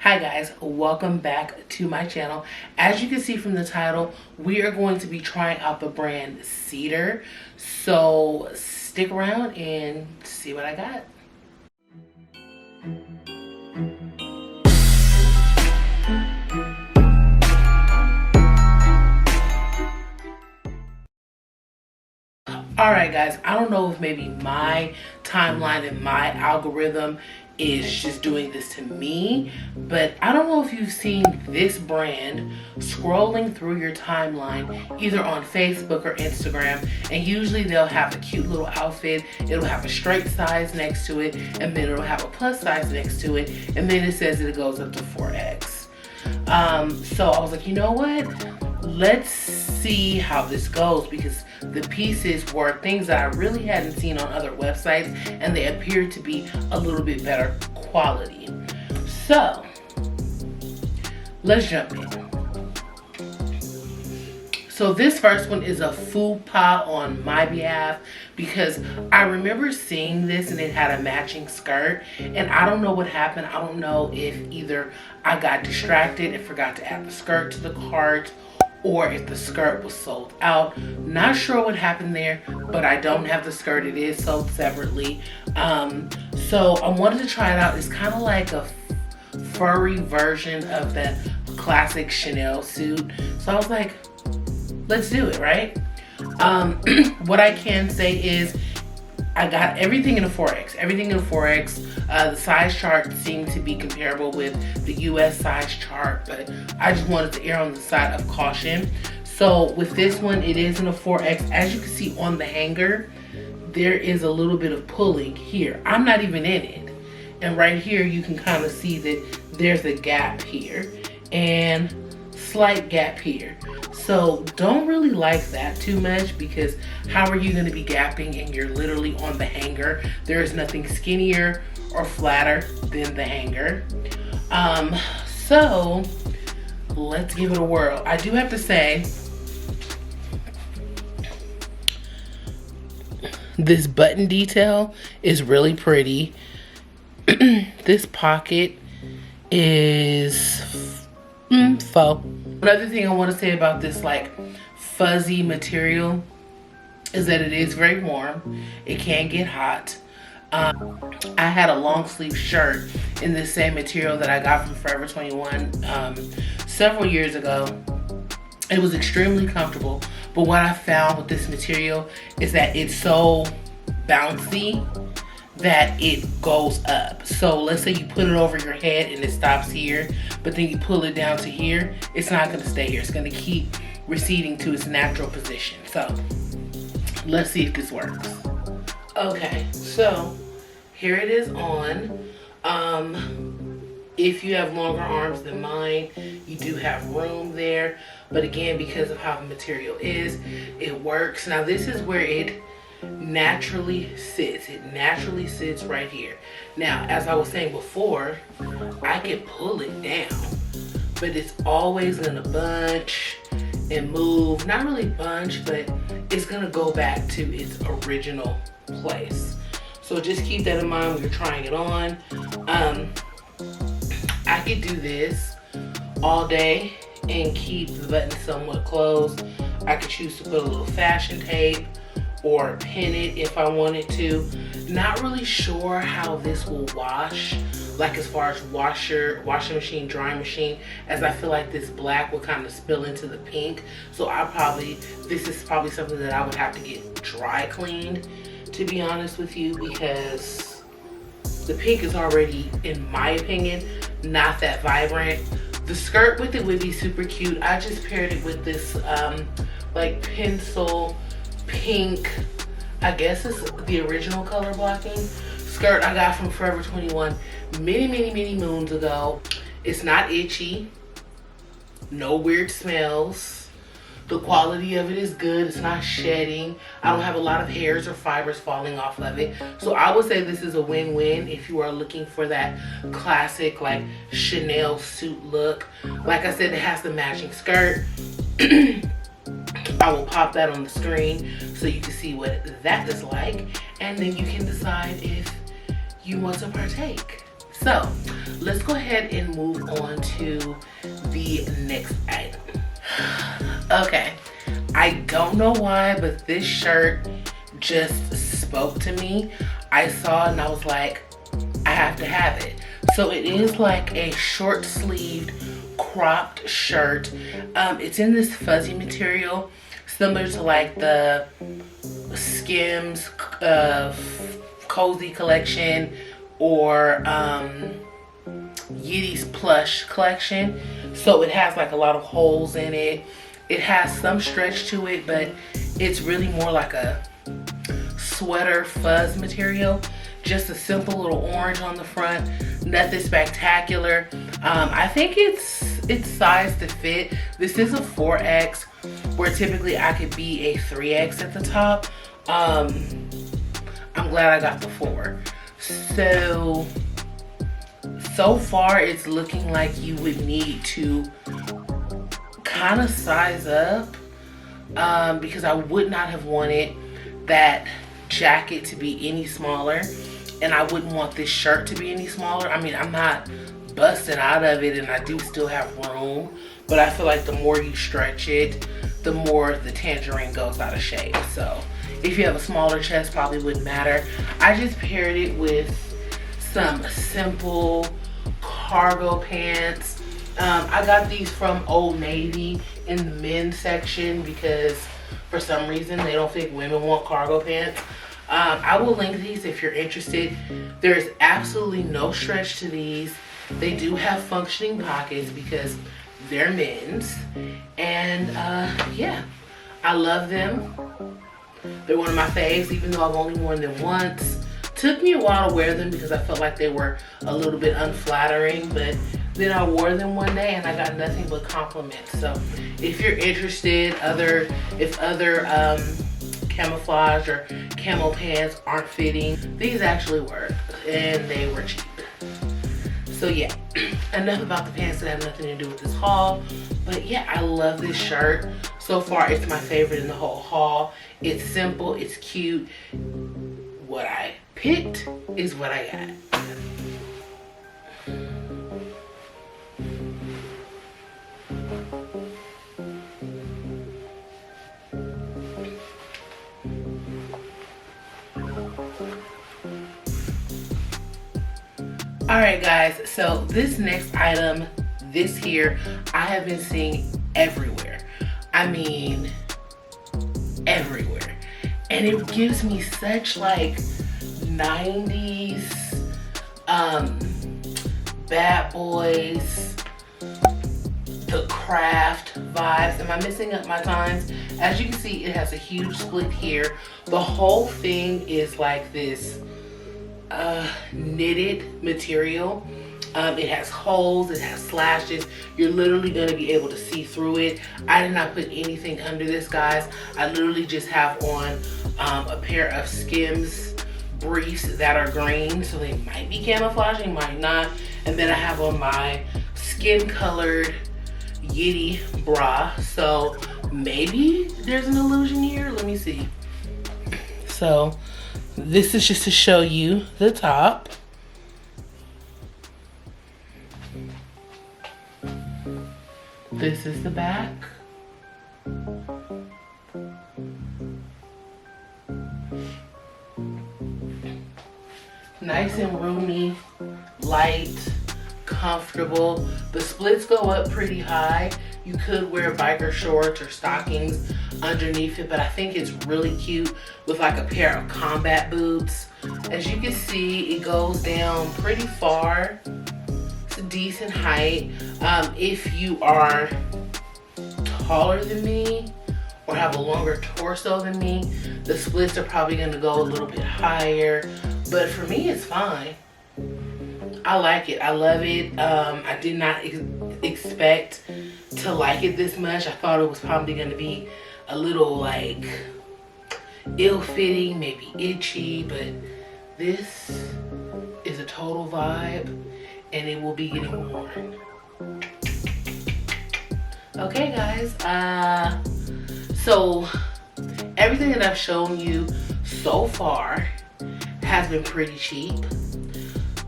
Hi guys, welcome back to my channel. As you can see from the title, we are going to be trying out the brand Cider. So stick around and see what I got. Alright guys, I don't know if maybe my timeline and my algorithm is just doing this to me, but I don't know if you've seen this brand scrolling through your timeline either on Facebook or Instagram, and usually they'll have a cute little outfit. It'll have a straight size next to it, and then it'll have a plus size next to it, and then it says that it goes up to 4X. So I was like, you know what? Let's see how this goes, because the pieces were things that I really hadn't seen on other websites, and they appeared to be a little bit better quality. So let's jump in. So this first one is a faux pas on my behalf, because I remember seeing this and it had a matching skirt, and I don't know what happened. I don't know if either I got distracted and forgot to add the skirt to the cart, or if the skirt was sold out. Not sure what happened there, but I don't have the skirt. It is sold separately. So I wanted to try it out. It's kind of like a furry version of that classic Chanel suit. So I was like, let's do it, right? What I can say is I got everything in a 4X. Everything in a 4X. The size chart seemed to be comparable with the US size chart, but I just wanted to err on the side of caution. So with this one, it is in a 4X. As you can see on the hanger, there is a little bit of pulling here. I'm not even in it. And right here, you can kind of see that there's a gap here and slight gap here. So don't really like that too much, because how are you going to be gapping and you're literally on the hanger? There is nothing skinnier or flatter than the hanger. So let's give it a whirl. I do have to say, this button detail is really pretty. This pocket is faux. Another thing I want to say about this like fuzzy material is that it is very warm. It can get hot. I had a long sleeve shirt in this same material that I got from Forever 21 several years ago. It was extremely comfortable, but what I found with this material is that it's so bouncy that it goes up. So let's say you put it over your head and it stops here, but then you pull it down to here, it's not going to stay here. It's going to keep receding to its natural position. So let's see if this works. Okay, so here it is on. If you have longer arms than mine, you do have room there, but again, because of how the material is, it works. Now this is where it naturally sits. It naturally sits right here. Now, as I was saying before, I can pull it down, but it's always gonna bunch and move. Not really bunch, but it's gonna go back to its original place. So just keep that in mind when you're trying it on. I could do this all day and keep the button somewhat closed. I could choose to put a little fashion tape or pin it if I wanted to. Not really sure how this will wash, like as far as washing machine, drying machine, as I feel like this black will kind of spill into the pink. So this is probably something that I would have to get dry cleaned, to be honest with you, because the pink is already, in my opinion, not that vibrant. The skirt with it would be super cute. I just paired it with this like pencil pink, I guess it's the original color blocking skirt I got from Forever 21 many moons ago. It's not itchy, no weird smells. The quality of it is good. It's not shedding. I don't have a lot of hairs or fibers falling off of it. So I would say this is a win-win if you are looking for that classic like Chanel suit look. Like I said, it has the matching skirt. I will pop that on the screen so you can see what that is like, and then you can decide if you want to partake. So let's go ahead and move on to the next item. Okay, I don't know why, but this shirt just spoke to me. I saw it and I was like, I have to have it. So it is like a short sleeved cropped shirt. It's in this fuzzy material, similar to like the Skims Cozy collection or Yeti's Plush collection. So it has like a lot of holes in it. It has some stretch to it, but it's really more like a sweater fuzz material. Just a simple little orange on the front, nothing spectacular. I think it's sized to fit. This is a 4X, where typically I could be a 3X at the top. I'm glad I got the 4. So far it's looking like you would need to kind of size up, because I would not have wanted that jacket to be any smaller, and I wouldn't want this shirt to be any smaller. I mean, I'm not busting out of it and I do still have room, but I feel like the more you stretch it, the more the Tangerine goes out of shape. So if you have a smaller chest, probably wouldn't matter. I just paired it with some simple cargo pants. I got these from Old Navy in the men's section because for some reason they don't think women want cargo pants. I will link these if you're interested. There's absolutely no stretch to these. They do have functioning pockets because they're men's. And yeah, I love them. They're one of my faves, even though I've only worn them once. Took me a while to wear them because I felt like they were a little bit unflattering, but then I wore them one day and I got nothing but compliments. So if you're interested, if other camouflage or camo pants aren't fitting, these actually work and they were cheap. So yeah, enough about the pants that have nothing to do with this haul. But yeah, I love this shirt. So far, it's my favorite in the whole haul. It's simple, it's cute. What I picked is what I got. Alright guys, so this next item, this here, I have been seeing everywhere. I mean, everywhere. And it gives me such like 90s, Bad Boys, The Craft vibes. Am I missing up my times? As you can see, it has a huge split here. The whole thing is like this knitted material. It has holes, it has slashes. You're literally going to be able to see through it. I did not put anything under this, guys. I literally just have on a pair of Skims briefs that are green, so they might be camouflaging, might not. And then I have on my skin colored Yeti bra, so maybe there's an illusion here. Let me see. So this is just to show you the top. This is the back. Nice and roomy, light, comfortable. The splits go up pretty high. You could wear biker shorts or stockings underneath it, but I think it's really cute with like a pair of combat boots. As you can see, it goes down pretty far. It's a decent height. If you are taller than me or have a longer torso than me, the splits are probably gonna go a little bit higher, but for me, it's fine. I like it, I love it. I did not expect to like it this much. I thought it was probably gonna be a little like ill-fitting, maybe itchy, but this is a total vibe and it will be getting worn. Okay guys, so everything that I've shown you so far has been pretty cheap.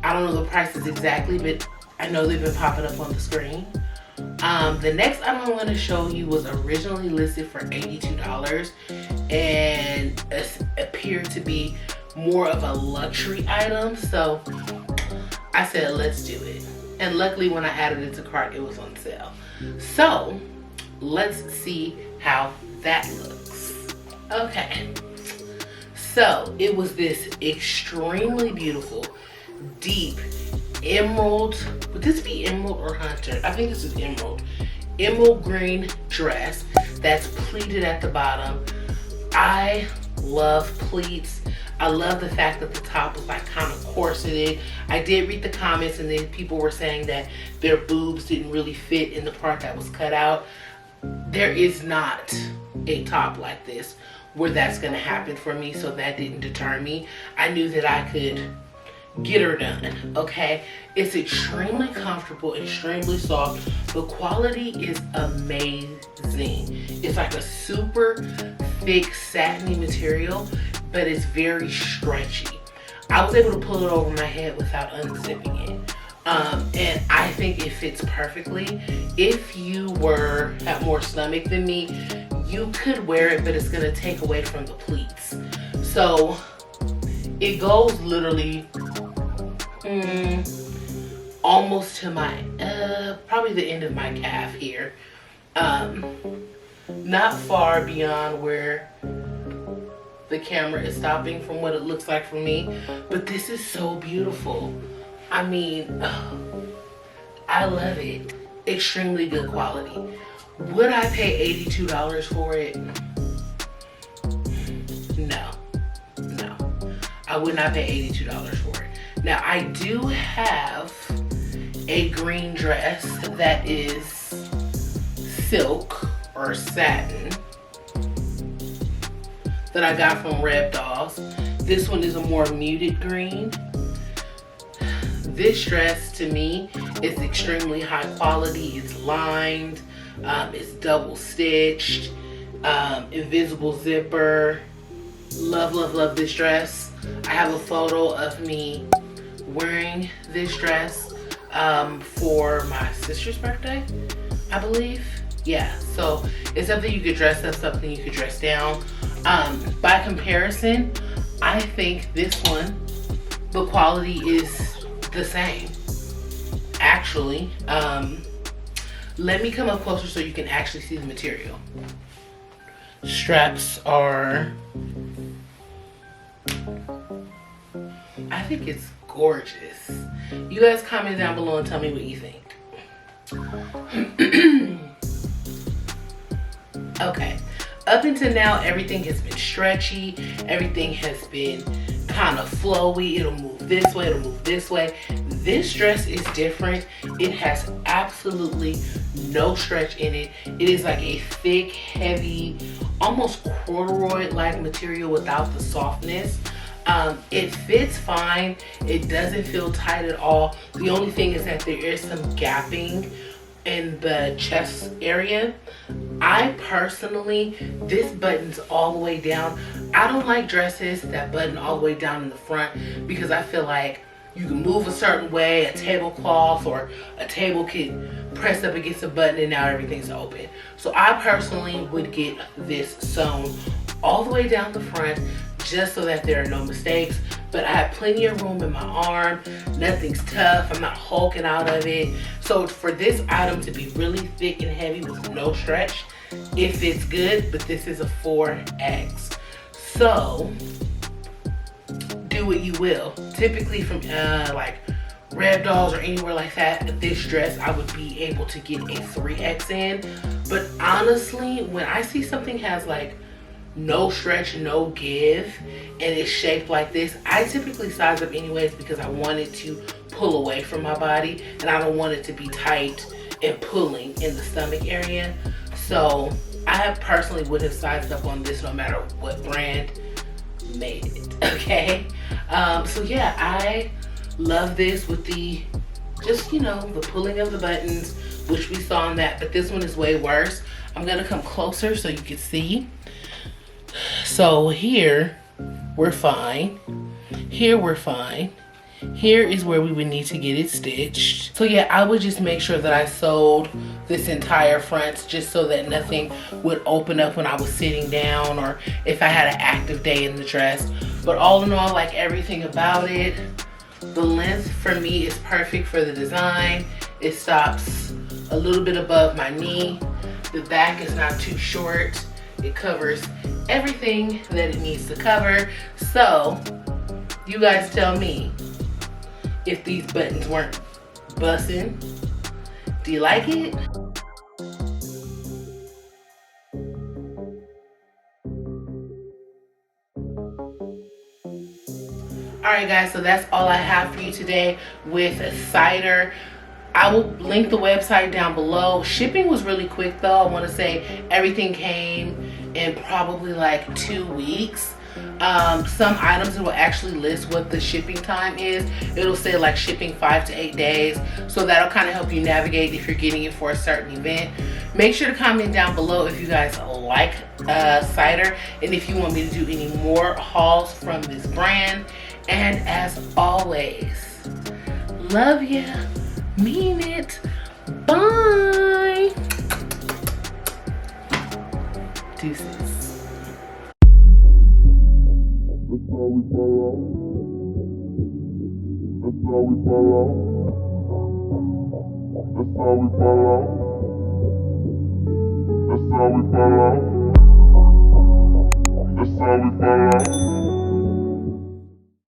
I don't know the prices exactly, but I know they've been popping up on the screen. The next item I want to show you was originally listed for $82 and appeared to be more of a luxury item. So I said, let's do it. And luckily when I added it to cart, it was on sale. So let's see how that looks. Okay. So it was this extremely beautiful, deep emerald, would this be emerald or hunter? I think this is emerald green dress that's pleated at the bottom. I love pleats. I love the fact that the top was like kind of corseted. I did read the comments and then people were saying that their boobs didn't really fit in the part that was cut out. There is not a top like this where that's gonna happen for me, so that didn't deter me. I knew that I could get her done, okay? It's extremely comfortable, extremely soft. The quality is amazing. It's like a super thick satiny material, but it's very stretchy. I was able to pull it over my head without unzipping it. And I think it fits perfectly. If you have more stomach than me, you could wear it, but it's gonna take away from the pleats. So it goes literally almost to my, probably the end of my calf here. Not far beyond where the camera is stopping from what it looks like for me, but this is so beautiful. I mean, I love it. Extremely good quality. Would I pay $82 for it? No. I would not pay $82 for it. Now, I do have a green dress that is silk or satin that I got from Red Dolls. This one is a more muted green. This dress to me is extremely high quality. It's lined, it's double stitched, invisible zipper. Love this dress. I have a photo of me wearing this dress for my sister's birthday, I believe. Yeah, so it's something you could dress up, something you could dress down. By comparison, I think this one, the quality is the same. Actually, let me come up closer so you can actually see the material. Straps are, I think it's gorgeous. You guys comment down below and tell me what you think. Okay, up until now, everything has been stretchy. Everything has been kind of flowy. It'll move this way, it'll move this way. This dress is different. It has absolutely no stretch in it. It is like a thick, heavy, almost corduroy-like material without the softness. It fits fine. It doesn't feel tight at all. The only thing is that there is some gapping in the chest area. I personally, this buttons all the way down. I don't like dresses that button all the way down in the front because I feel like you can move a certain way, a tablecloth or a table can press up against a button and now everything's open. So I personally would get this sewn all the way down the front just so that there are no mistakes. But I have plenty of room in my arm. Nothing's tough. I'm not hulking out of it. So for this item to be really thick and heavy with no stretch, it fits good, but this is a 4X. So do what you will. Typically from like Red Dolls or anywhere like that, this dress I would be able to get a 3X in. But honestly, when I see something has like no stretch, no give, and it's shaped like this, I typically size up anyways because I want it to pull away from my body and I don't want it to be tight and pulling in the stomach area. So I personally would have sized up on this no matter what brand made it, okay? So yeah, I love this with the, just, you know, the pulling of the buttons, which we saw in that, but this one is way worse. I'm gonna come closer so you can see. So here, we're fine. Here, we're fine. here is where we would need to get it stitched. So yeah, I would just make sure that I sewed this entire front just so that nothing would open up when I was sitting down or if I had an active day in the dress. But all in all, like everything about it, the length for me is perfect for the design. It stops a little bit above my knee. The back is not too short. It covers everything that it needs to cover. So you guys tell me if these buttons weren't bussin'. Do you like it? Alright guys, so that's all I have for you today with Cider. I will link the website down below. Shipping was really quick though. I want to say everything came in probably like 2 weeks. Some items it will actually list what the shipping time is. It'll say like shipping 5 to 8 days. So that'll kind of help you navigate if you're getting it for a certain event. Make sure to comment down below if you guys like Cider and if you want me to do any more hauls from this brand. And as always, love ya. Mean it. Bye. Deuces. That's how we fall out. That's how we fall out. That's how we fall out. That's how we fall out. That's how we fall out.